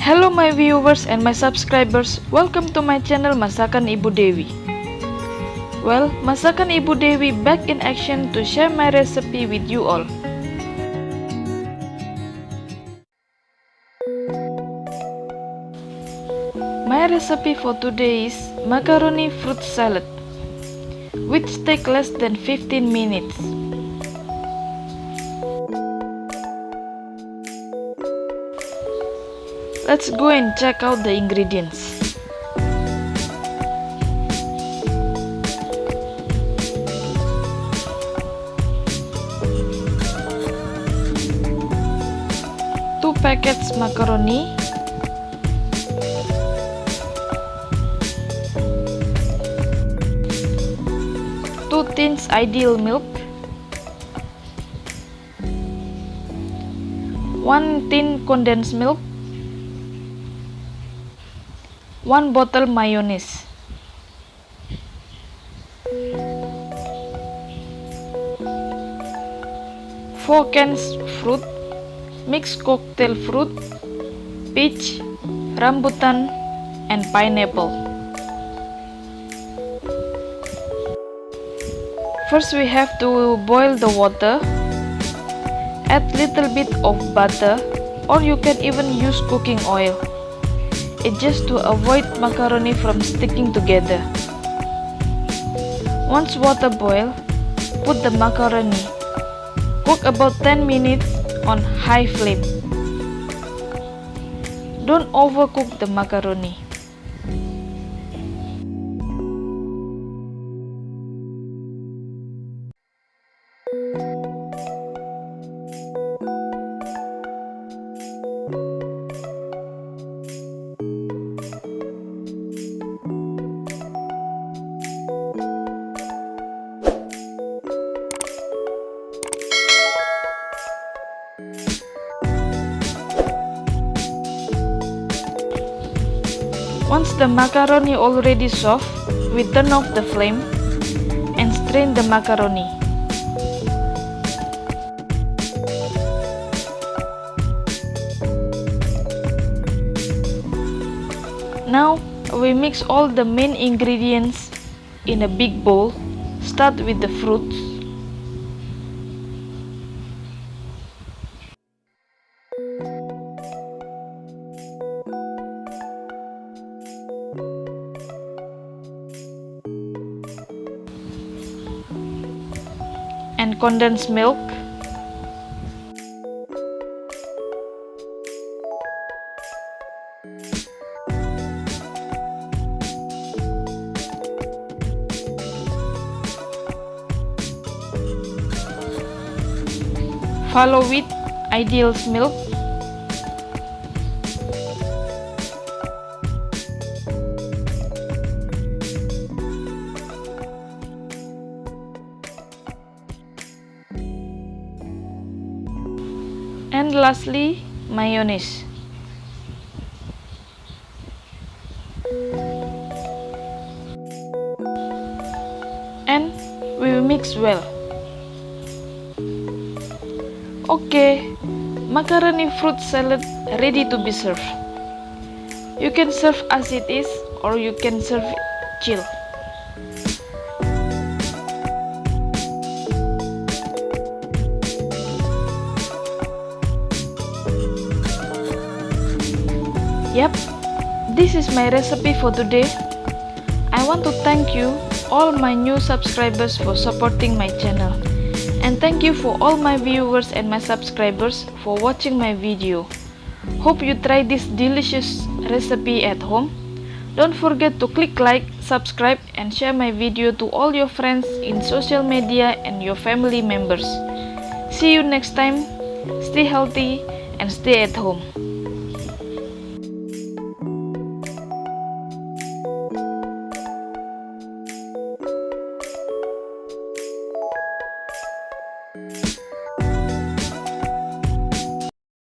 Hello my viewers and my subscribers, welcome to my channel Masakan Ibu Dewi. Well, Masakan Ibu Dewi back in action to share my recipe with you all. My recipe for today is macaroni fruit salad, which takes less than 15 minutes. Let's go and check out the ingredients. Two packets macaroni, two tins ideal milk, one tin condensed milk, one bottle mayonnaise, four cans fruit, mixed cocktail fruit, peach, rambutan, and pineapple. First we have to boil the water. Add little bit of butter, or you can even use cooking oil. It's just to avoid macaroni from sticking together. Once water boil, put the macaroni. Cook about 10 minutes on high flame. Don't overcook the macaroni. Once the macaroni already soft, we turn off the flame and strain the macaroni. Now we mix all the main ingredients in a big bowl. Start with the fruits. And condensed milk, follow with ideal milk, and lastly mayonnaise. And we will mix well. Okay, macaroni fruit salad ready to be served. You can serve as it is, or you can serve it chill. Yep, this is my recipe for today. I want to thank you, all my new subscribers, for supporting my channel. And thank you for all my viewers and my subscribers for watching my video. Hope you try this delicious recipe at home. Don't forget to click like, subscribe, and share my video to all your friends in social media and your family members. See you next time. Stay healthy and stay at home.